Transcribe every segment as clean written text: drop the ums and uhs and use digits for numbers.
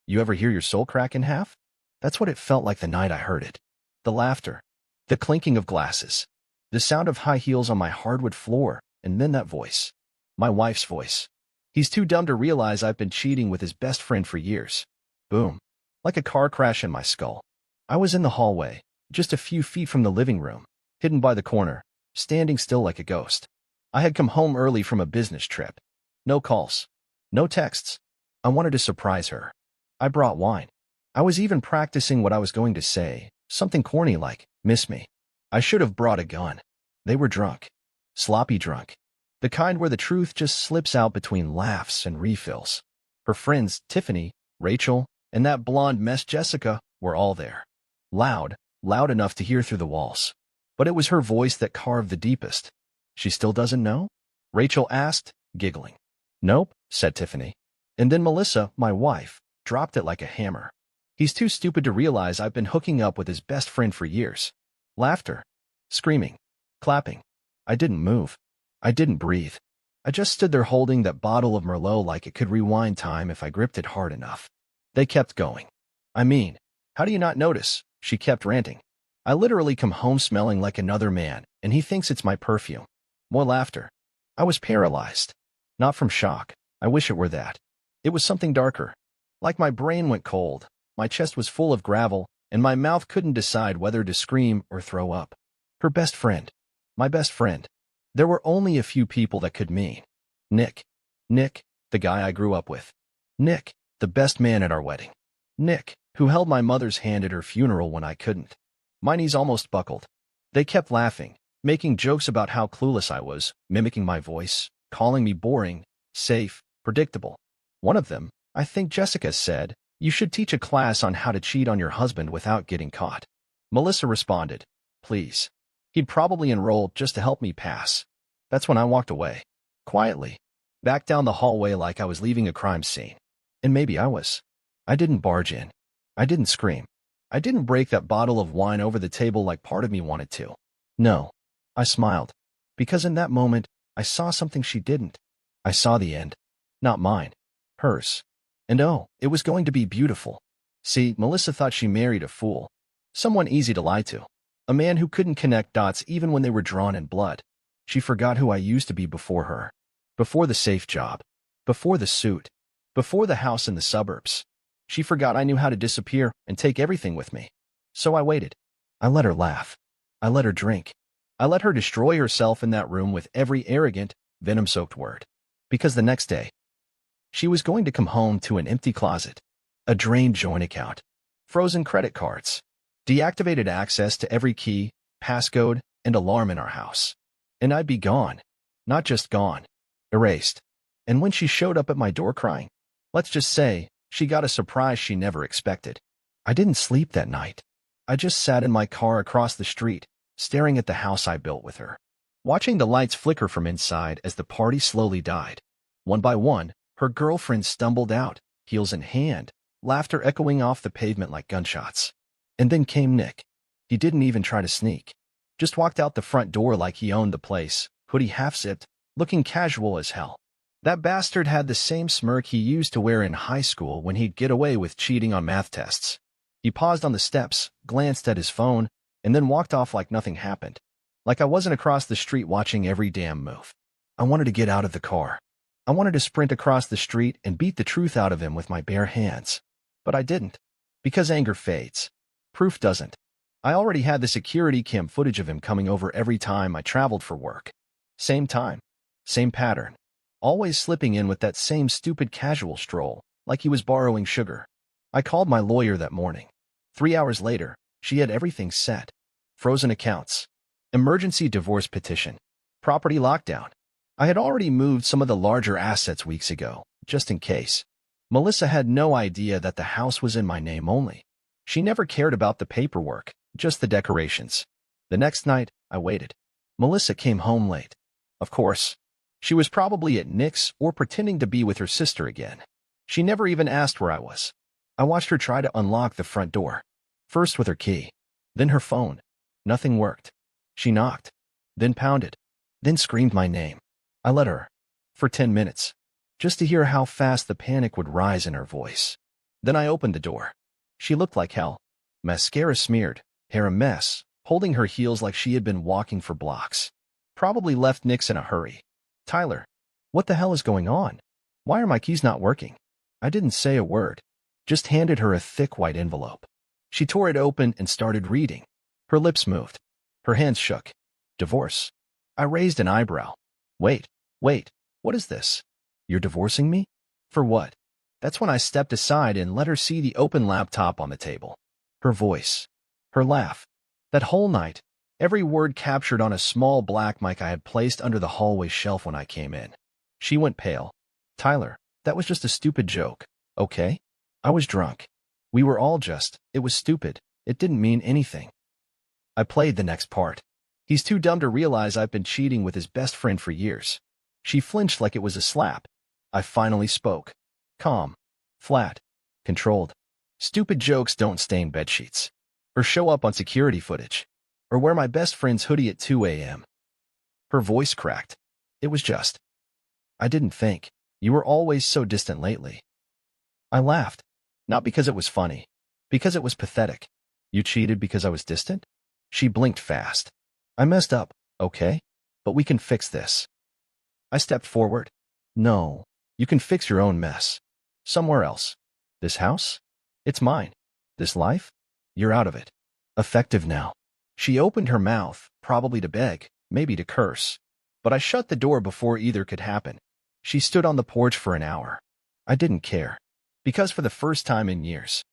You ever hear your soul crack in half? That's what it felt like the night I heard it. The laughter, the clinking of glasses, the sound of high heels on my hardwood floor, and then that voice. My wife's voice. He's too dumb to realize I've been cheating with his best friend for years. Boom. Like a car crash in my skull. I was in the hallway, just a few feet from the living room, hidden by the corner, standing still like a ghost. I had come home early from a business trip. No calls. No texts. I wanted to surprise her. I brought wine. I was even practicing what I was going to say, something corny like, "Miss me." I should have brought a gun. They were drunk. Sloppy drunk. The kind where the truth just slips out between laughs and refills. Her friends, Tiffany, Rachel, and that blonde mess Jessica, were all there. Loud enough to hear through the walls. But it was her voice that carved the deepest. "She still doesn't know?" Rachel asked, giggling. "Nope," said Tiffany. And then Melissa, my wife, dropped it like a hammer. "He's too stupid to realize I've been hooking up with his best friend for years." Laughter. Screaming. Clapping. I didn't move. I didn't breathe. I just stood there holding that bottle of Merlot like it could rewind time if I gripped it hard enough. They kept going. "I mean, how do you not notice?" She kept ranting. "I literally come home smelling like another man, and he thinks it's my perfume." More laughter. I was paralyzed. Not from shock. I wish it were that. It was something darker. Like my brain went cold, my chest was full of gravel, and my mouth couldn't decide whether to scream or throw up. Her best friend. My best friend. There were only a few people that could mean. Nick. Nick, the guy I grew up with. Nick, the best man at our wedding. Nick, who held my mother's hand at her funeral when I couldn't. My knees almost buckled. They kept laughing, making jokes about how clueless I was, mimicking my voice, calling me boring, safe, predictable. One of them, I think Jessica, said, "You should teach a class on how to cheat on your husband without getting caught." Melissa responded, "Please." He'd probably enrolled just to help me pass. That's when I walked away. Quietly. Back down the hallway like I was leaving a crime scene. And maybe I was. I didn't barge in. I didn't scream. I didn't break that bottle of wine over the table like part of me wanted to. No. I smiled. Because in that moment, I saw something she didn't. I saw the end. Not mine. Hers. And oh, it was going to be beautiful. See, Melissa thought she married a fool. Someone easy to lie to. A man who couldn't connect dots even when they were drawn in blood. She forgot who I used to be before her. Before the safe job. Before the suit. Before the house in the suburbs. She forgot I knew how to disappear and take everything with me. So I waited. I let her laugh. I let her drink. I let her destroy herself in that room with every arrogant, venom-soaked word. Because the next day, she was going to come home to an empty closet, a drained joint account, frozen credit cards, deactivated access to every key, passcode, and alarm in our house. And I'd be gone. Not just gone. Erased. And when she showed up at my door crying, let's just say, she got a surprise she never expected. I didn't sleep that night. I just sat in my car across the street, staring at the house I built with her, watching the lights flicker from inside as the party slowly died. One by one, her girlfriends stumbled out, heels in hand, laughter echoing off the pavement like gunshots. And then came Nick. He didn't even try to sneak. Just walked out the front door like he owned the place, hoodie half-zipped, looking casual as hell. That bastard had the same smirk he used to wear in high school when he'd get away with cheating on math tests. He paused on the steps, glanced at his phone, and then walked off like nothing happened. Like I wasn't across the street watching every damn move. I wanted to get out of the car. I wanted to sprint across the street and beat the truth out of him with my bare hands. But I didn't. Because anger fades. Proof doesn't. I already had the security cam footage of him coming over every time I traveled for work. Same time. Same pattern. Always slipping in with that same stupid casual stroll, like he was borrowing sugar. I called my lawyer that morning. 3 hours later, she had everything set. Frozen accounts. Emergency divorce petition. Property lockdown. I had already moved some of the larger assets weeks ago, just in case. Melissa had no idea that the house was in my name only. She never cared about the paperwork, just the decorations. The next night, I waited. Melissa came home late. Of course. She was probably at Nick's or pretending to be with her sister again. She never even asked where I was. I watched her try to unlock the front door. First with her key. Then her phone. Nothing worked. She knocked. Then pounded. Then screamed my name. I let her. For 10 minutes. Just to hear how fast the panic would rise in her voice. Then I opened the door. She looked like hell. Mascara smeared, hair a mess, holding her heels like she had been walking for blocks. Probably left Nick's in a hurry. Tyler, what the hell is going on? Why are my keys not working? I didn't say a word. Just handed her a thick white envelope. She tore it open and started reading. Her lips moved. Her hands shook. Divorce. I raised an eyebrow. Wait, what is this? You're divorcing me? For what? That's when I stepped aside and let her see the open laptop on the table. Her voice. Her laugh. That whole night, every word captured on a small black mic I had placed under the hallway shelf when I came in. She went pale. Tyler, that was just a stupid joke, okay? I was drunk. We were all just, it was stupid. It didn't mean anything. I played the next part. He's too dumb to realize I've been cheating with his best friend for years. She flinched like it was a slap. I finally spoke. Calm. Flat. Controlled. Stupid jokes don't stain bedsheets. Or show up on security footage. Or wear my best friend's hoodie at 2 a.m. Her voice cracked. It was just. I didn't think. You were always so distant lately. I laughed. Not because it was funny. Because it was pathetic. You cheated because I was distant? She blinked fast. I messed up, okay? But we can fix this. I stepped forward. No, you can fix your own mess. Somewhere else. This house? It's mine. This life? You're out of it. Effective now. She opened her mouth, probably to beg, maybe to curse. But I shut the door before either could happen. She stood on the porch for an hour. I didn't care. Because for the first time in years,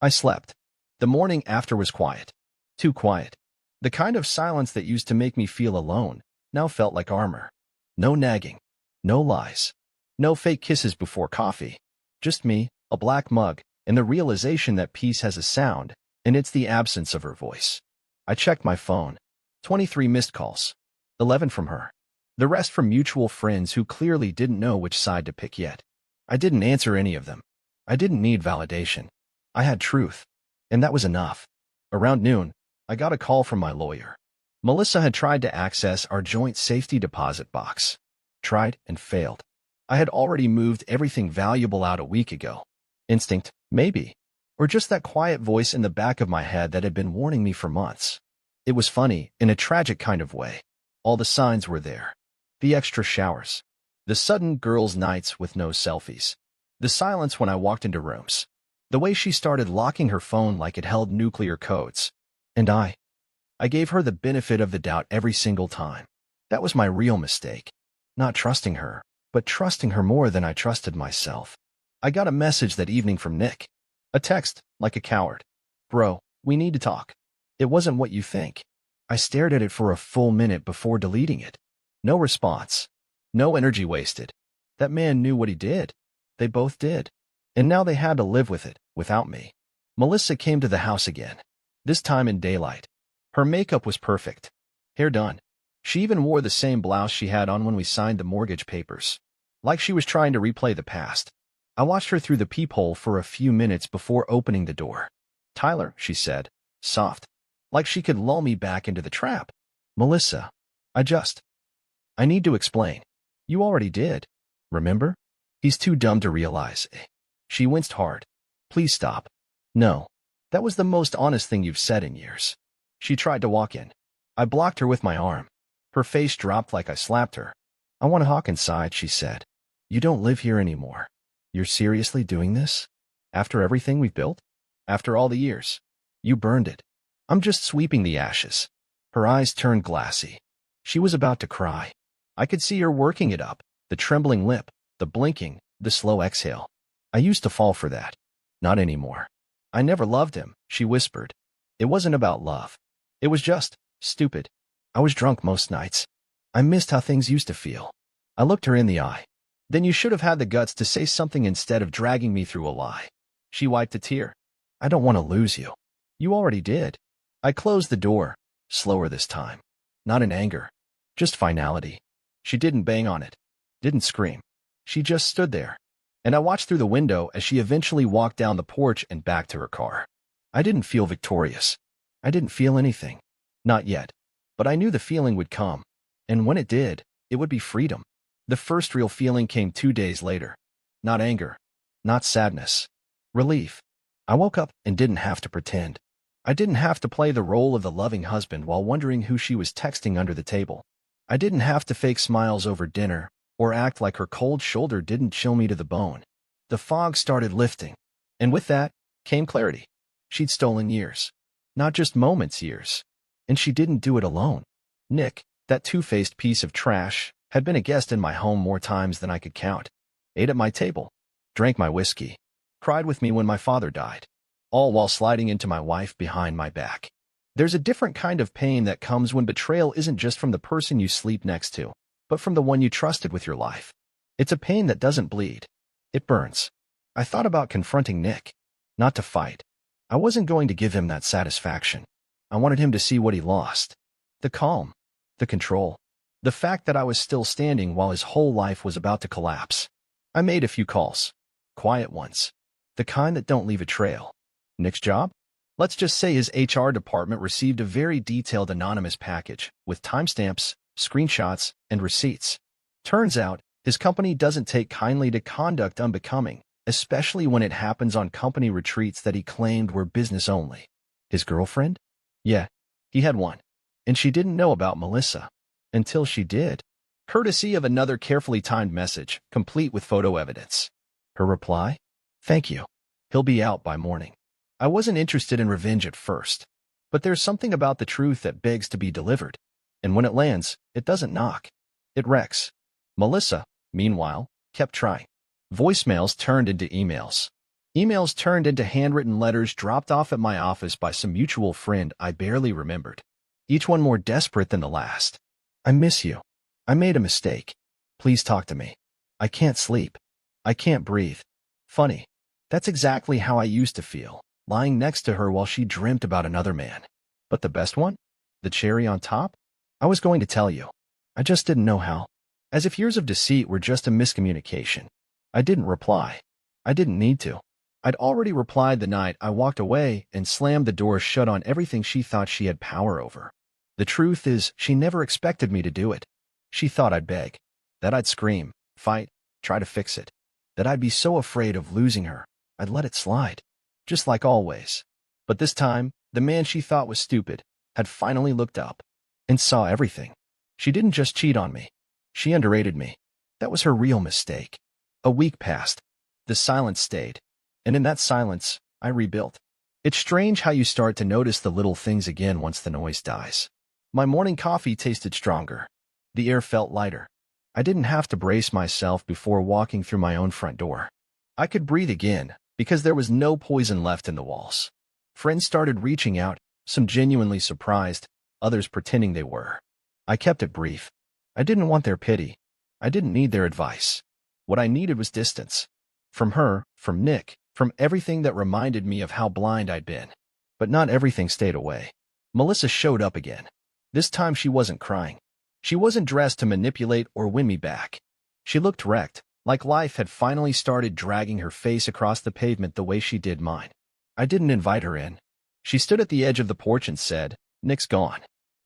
I slept. The morning after was quiet. Too quiet. The kind of silence that used to make me feel alone now felt like armor. No nagging. No lies. No fake kisses before coffee. Just me, a black mug, and the realization that peace has a sound, and it's the absence of her voice. I checked my phone. 23 missed calls. 11 from her. The rest from mutual friends who clearly didn't know which side to pick yet. I didn't answer any of them. I didn't need validation. I had truth. And that was enough. Around noon, I got a call from my lawyer. Melissa had tried to access our joint safety deposit box. Tried and failed. I had already moved everything valuable out a week ago. Instinct, maybe. Or just that quiet voice in the back of my head that had been warning me for months. It was funny, in a tragic kind of way. All the signs were there. The extra showers. The sudden girls' nights with no selfies. The silence when I walked into rooms. The way she started locking her phone like it held nuclear codes. And I gave her the benefit of the doubt every single time. That was my real mistake. Not trusting her, but trusting her more than I trusted myself. I got a message that evening from Nick. A text, like a coward. Bro, we need to talk. It wasn't what you think. I stared at it for a full minute before deleting it. No response. No energy wasted. That man knew what he did. They both did. And now they had to live with it, without me. Melissa came to the house again. This time in daylight. Her makeup was perfect. Hair done. She even wore the same blouse she had on when we signed the mortgage papers. Like she was trying to replay the past. I watched her through the peephole for a few minutes before opening the door. Tyler, she said, soft. Like she could lull me back into the trap. Melissa, I need to explain. You already did. Remember? He's too dumb to realize. She winced hard. Please stop. No. That was the most honest thing you've said in years. She tried to walk in. I blocked her with my arm. Her face dropped like I slapped her. I want to hawk inside, she said. You don't live here anymore. You're seriously doing this? After everything we've built? After all the years? You burned it. I'm just sweeping the ashes. Her eyes turned glassy. She was about to cry. I could see her working it up, the trembling lip, the blinking, the slow exhale. I used to fall for that. Not anymore. I never loved him, she whispered. It wasn't about love. It was just stupid. I was drunk most nights. I missed how things used to feel. I looked her in the eye. Then you should have had the guts to say something instead of dragging me through a lie. She wiped a tear. I don't want to lose you. You already did. I closed the door, slower this time. Not in anger. Just finality. She didn't bang on it. Didn't scream. She just stood there. And I watched through the window as she eventually walked down the porch and back to her car. I didn't feel victorious. I didn't feel anything. Not yet. But I knew the feeling would come. And when it did, it would be freedom. The first real feeling came 2 days later. Not anger. Not sadness. Relief. I woke up and didn't have to pretend. I didn't have to play the role of the loving husband while wondering who she was texting under the table. I didn't have to fake smiles over dinner or act like her cold shoulder didn't chill me to the bone. The fog started lifting, and with that came clarity. She'd stolen years. Not just moments, years. And she didn't do it alone. Nick, that two-faced piece of trash, had been a guest in my home more times than I could count. Ate at my table, drank my whiskey, cried with me when my father died, all while sliding into my wife behind my back. There's a different kind of pain that comes when betrayal isn't just from the person you sleep next to, but from the one you trusted with your life. It's a pain that doesn't bleed. It burns. I thought about confronting Nick. Not to fight. I wasn't going to give him that satisfaction. I wanted him to see what he lost. The calm. The control. The fact that I was still standing while his whole life was about to collapse. I made a few calls. Quiet ones. The kind that don't leave a trail. Nick's job? Let's just say his HR department received a very detailed anonymous package with timestamps, screenshots, and receipts. Turns out, his company doesn't take kindly to conduct unbecoming, especially when it happens on company retreats that he claimed were business only. His girlfriend? Yeah, he had one. And she didn't know about Melissa. Until she did. Courtesy of another carefully timed message, complete with photo evidence. Her reply? Thank you. He'll be out by morning. I wasn't interested in revenge at first. But there's something about the truth that begs to be delivered. And when it lands, it doesn't knock. It wrecks. Melissa, meanwhile, kept trying. Voicemails turned into emails. Emails turned into handwritten letters dropped off at my office by some mutual friend I barely remembered. Each one more desperate than the last. I miss you. I made a mistake. Please talk to me. I can't sleep. I can't breathe. Funny. That's exactly how I used to feel, lying next to her while she dreamt about another man. But the best one? The cherry on top? I was going to tell you. I just didn't know how. As if years of deceit were just a miscommunication. I didn't reply. I didn't need to. I'd already replied the night I walked away and slammed the door shut on everything she thought she had power over. The truth is, she never expected me to do it. She thought I'd beg. That I'd scream, fight, try to fix it. That I'd be so afraid of losing her, I'd let it slide. Just like always. But this time, the man she thought was stupid had finally looked up and saw everything. She didn't just cheat on me. She underrated me. That was her real mistake. A week passed. The silence stayed. And in that silence, I rebuilt. It's strange how you start to notice the little things again once the noise dies. My morning coffee tasted stronger. The air felt lighter. I didn't have to brace myself before walking through my own front door. I could breathe again because there was no poison left in the walls. Friends started reaching out, some genuinely surprised, others pretending they were. I kept it brief. I didn't want their pity. I didn't need their advice. What I needed was distance. From her, from Nick, from everything that reminded me of how blind I'd been. But not everything stayed away. Melissa showed up again. This time she wasn't crying. She wasn't dressed to manipulate or win me back. She looked wrecked, like life had finally started dragging her face across the pavement the way she did mine. I didn't invite her in. She stood at the edge of the porch and said, "Nick's gone."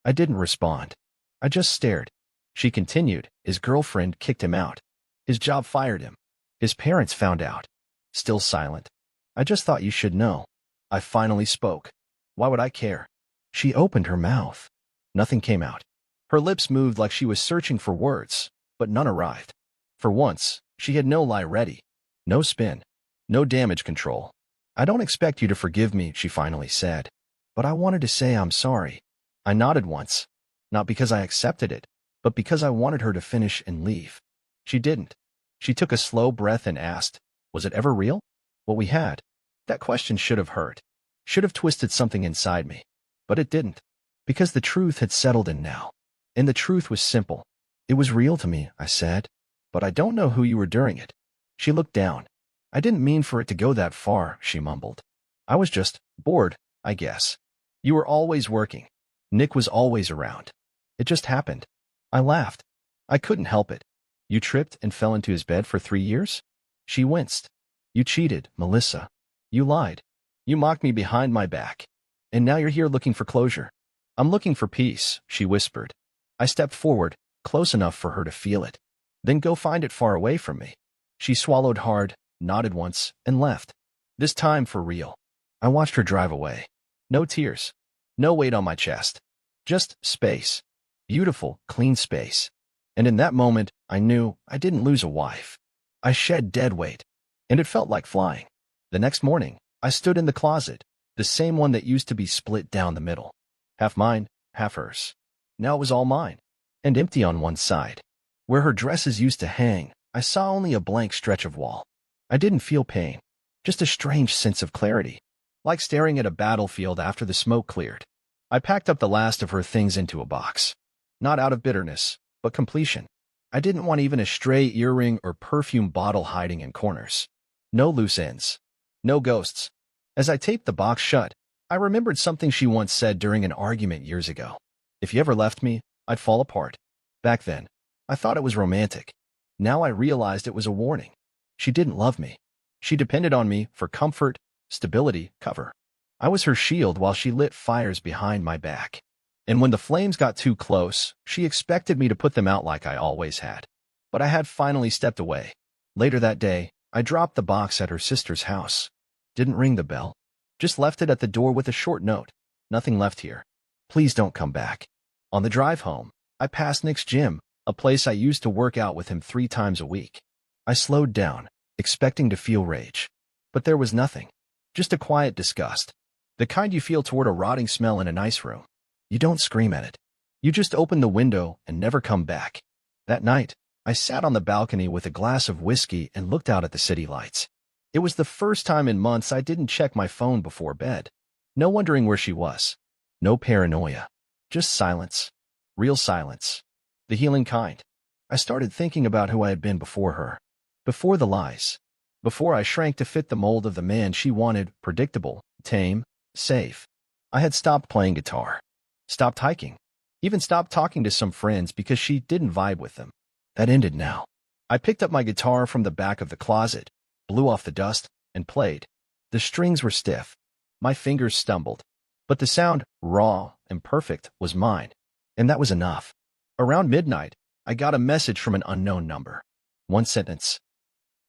I didn't respond. I just stared. She continued, "His girlfriend kicked him out. His job fired him. His parents found out." Still silent. "I just thought you should know." I finally spoke. Why would I care? She opened her mouth. Nothing came out. Her lips moved like she was searching for words, but none arrived. For once, she had no lie ready. No spin. No damage control. "I don't expect you to forgive me," she finally said. "But I wanted to say I'm sorry." I nodded once. Not because I accepted it, but because I wanted her to finish and leave. She didn't. She took a slow breath and asked, "Was it ever real? What we had?" That question should have hurt. Should have twisted something inside me. But it didn't. Because the truth had settled in now. And the truth was simple. "It was real to me," I said. "But I don't know who you were during it." She looked down. "I didn't mean for it to go that far," she mumbled. "I was just bored, I guess. You were always working. Nick was always around. It just happened." I laughed. I couldn't help it. "You tripped and fell into his bed for 3 years?" She winced. "You cheated, Melissa. You lied. You mocked me behind my back. And now you're here looking for closure." "I'm looking for peace," she whispered. I stepped forward, close enough for her to feel it. "Then go find it far away from me." She swallowed hard, nodded once, and left. This time for real. I watched her drive away. No tears. No weight on my chest. Just space. Beautiful, clean space. And in that moment, I knew I didn't lose a wife. I shed dead weight. And it felt like flying. The next morning, I stood in the closet, the same one that used to be split down the middle. Half mine, half hers. Now it was all mine. And empty on one side. Where her dresses used to hang, I saw only a blank stretch of wall. I didn't feel pain. Just a strange sense of clarity. Like staring at a battlefield after the smoke cleared. I packed up the last of her things into a box. Not out of bitterness, but completion. I didn't want even a stray earring or perfume bottle hiding in corners. No loose ends. No ghosts. As I taped the box shut, I remembered something she once said during an argument years ago. If you ever left me, I'd fall apart. Back then, I thought it was romantic. Now I realized it was a warning. She didn't love me. She depended on me for comfort, stability, cover. I was her shield while she lit fires behind my back. And when the flames got too close, she expected me to put them out like I always had. But I had finally stepped away. Later that day, I dropped the box at her sister's house. Didn't ring the bell. Just left it at the door with a short note. Nothing left here. Please don't come back. On the drive home, I passed Nick's gym, a place I used to work out with him 3 times a week. I slowed down, expecting to feel rage. But there was nothing. Just a quiet disgust. The kind you feel toward a rotting smell in a nice room. You don't scream at it. You just open the window and never come back. That night, I sat on the balcony with a glass of whiskey and looked out at the city lights. It was the first time in months I didn't check my phone before bed. No wondering where she was. No paranoia. Just silence. Real silence. The healing kind. I started thinking about who I had been before her. Before the lies. Before I shrank to fit the mold of the man she wanted, predictable, tame, safe. I had stopped playing guitar. Stopped hiking. Even stopped talking to some friends because she didn't vibe with them. That ended now. I picked up my guitar from the back of the closet, blew off the dust, and played. The strings were stiff. My fingers stumbled. But the sound, raw and perfect, was mine. And that was enough. Around midnight, I got a message from an unknown number. One sentence.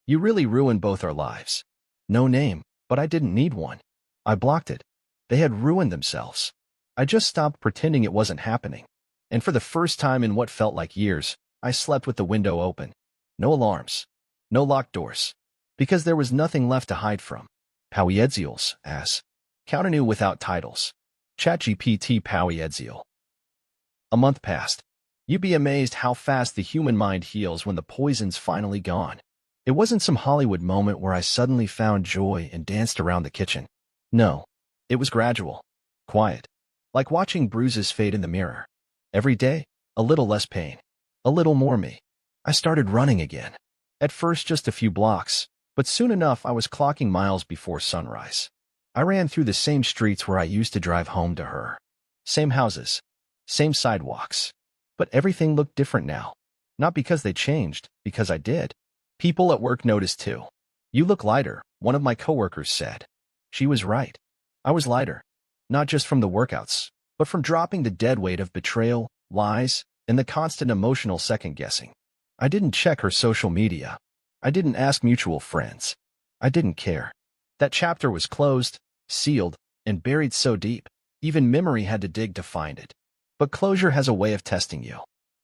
You really ruined both our lives. No name, but I didn't need one. I blocked it. They had ruined themselves. I just stopped pretending it wasn't happening. And for the first time in what felt like years, I slept with the window open. No alarms. No locked doors. Because there was nothing left to hide from. Poiedziels, as. Counternew without titles. ChatGPT Poiedziel. A month passed. You'd be amazed how fast the human mind heals when the poison's finally gone. It wasn't some Hollywood moment where I suddenly found joy and danced around the kitchen. No. It was gradual. Quiet. Like watching bruises fade in the mirror. Every day, a little less pain. A little more me. I started running again. At first just a few blocks, but soon enough I was clocking miles before sunrise. I ran through the same streets where I used to drive home to her. Same houses. Same sidewalks. But everything looked different now. Not because they changed, because I did. People at work noticed too. You look lighter, one of my coworkers said. She was right. I was lighter. Not just from the workouts, but from dropping the dead weight of betrayal, lies, and the constant emotional second-guessing. I didn't check her social media. I didn't ask mutual friends. I didn't care. That chapter was closed, sealed, and buried so deep, even memory had to dig to find it. But closure has a way of testing you.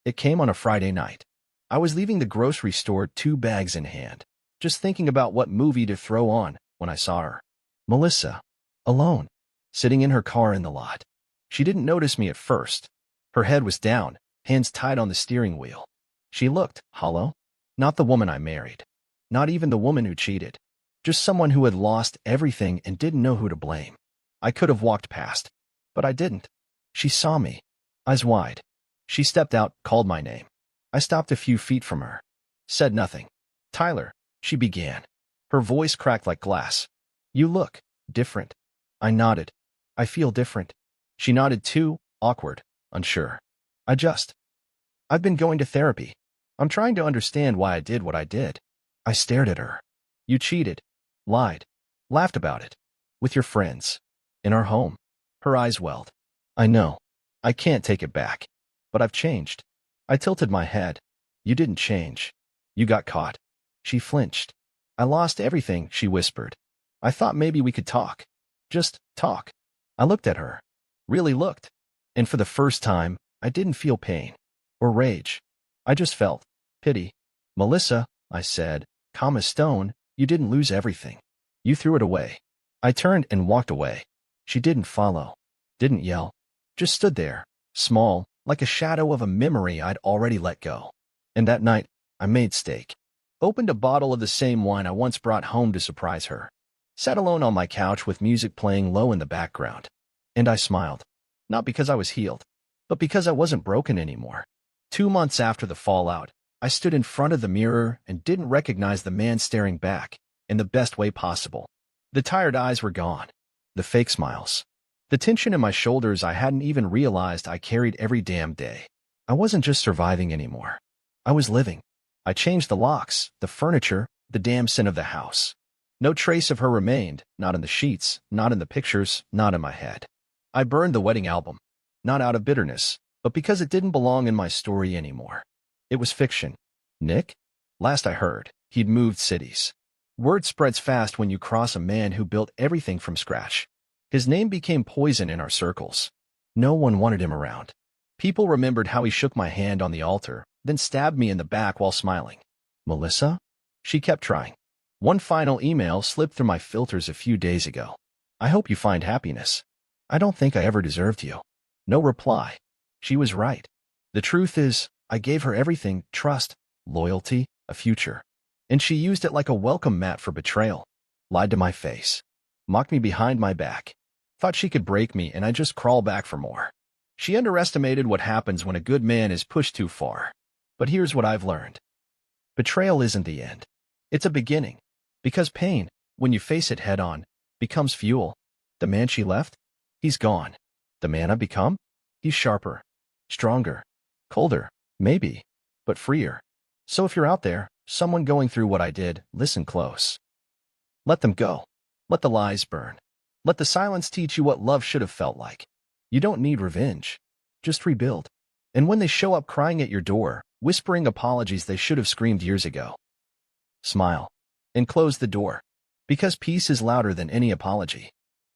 It came on a Friday night. I was leaving the grocery store 2 bags in hand, just thinking about what movie to throw on when I saw her. Melissa. Alone. Sitting in her car in the lot. She didn't notice me at first. Her head was down, hands tied on the steering wheel. She looked hollow. Not the woman I married. Not even the woman who cheated. Just someone who had lost everything and didn't know who to blame. I could have walked past, but I didn't. She saw me. Eyes wide. She stepped out, called my name. I stopped a few feet from her. Said nothing. Tyler, she began. Her voice cracked like glass. You look different. I nodded. I feel different. She nodded too, awkward, unsure. I've been going to therapy. I'm trying to understand why I did what I did. I stared at her. You cheated. Lied. Laughed about it. With your friends. In our home. Her eyes welled. I know. I can't take it back. But I've changed. I tilted my head. You didn't change. You got caught. She flinched. I lost everything, she whispered. I thought maybe we could talk. Just talk. I looked at her. Really looked. And for the first time, I didn't feel pain or rage. I just felt pity. Melissa, I said, calm as stone, you didn't lose everything. You threw it away. I turned and walked away. She didn't follow. Didn't yell. Just stood there, small, like a shadow of a memory I'd already let go. And that night, I made steak. Opened a bottle of the same wine I once brought home to surprise her. Sat alone on my couch with music playing low in the background. And I smiled. Not because I was healed, but because I wasn't broken anymore. 2 months after the fallout, I stood in front of the mirror and didn't recognize the man staring back, in the best way possible. The tired eyes were gone. The fake smiles. The tension in my shoulders I hadn't even realized I carried every damn day. I wasn't just surviving anymore. I was living. I changed the locks, the furniture, the damn scent of the house. No trace of her remained, not in the sheets, not in the pictures, not in my head. I burned the wedding album, not out of bitterness, but because it didn't belong in my story anymore. It was fiction. Nick? Last I heard, he'd moved cities. Word spreads fast when you cross a man who built everything from scratch. His name became poison in our circles. No one wanted him around. People remembered how he shook my hand on the altar, then stabbed me in the back while smiling. Melissa? She kept trying. One final email slipped through my filters a few days ago. I hope you find happiness. I don't think I ever deserved you. No reply. She was right. The truth is, I gave her everything, trust, loyalty, a future. And she used it like a welcome mat for betrayal. Lied to my face. Mocked me behind my back. Thought she could break me and I'd just crawl back for more. She underestimated what happens when a good man is pushed too far. But here's what I've learned. Betrayal isn't the end. It's a beginning. Because pain, when you face it head-on, becomes fuel. The man she left? He's gone. The man I've become? He's sharper, stronger, colder, maybe, but freer. So if you're out there, someone going through what I did, listen close. Let them go. Let the lies burn. Let the silence teach you what love should have felt like. You don't need revenge. Just rebuild. And when they show up crying at your door, whispering apologies they should have screamed years ago, smile and close the door. Because peace is louder than any apology.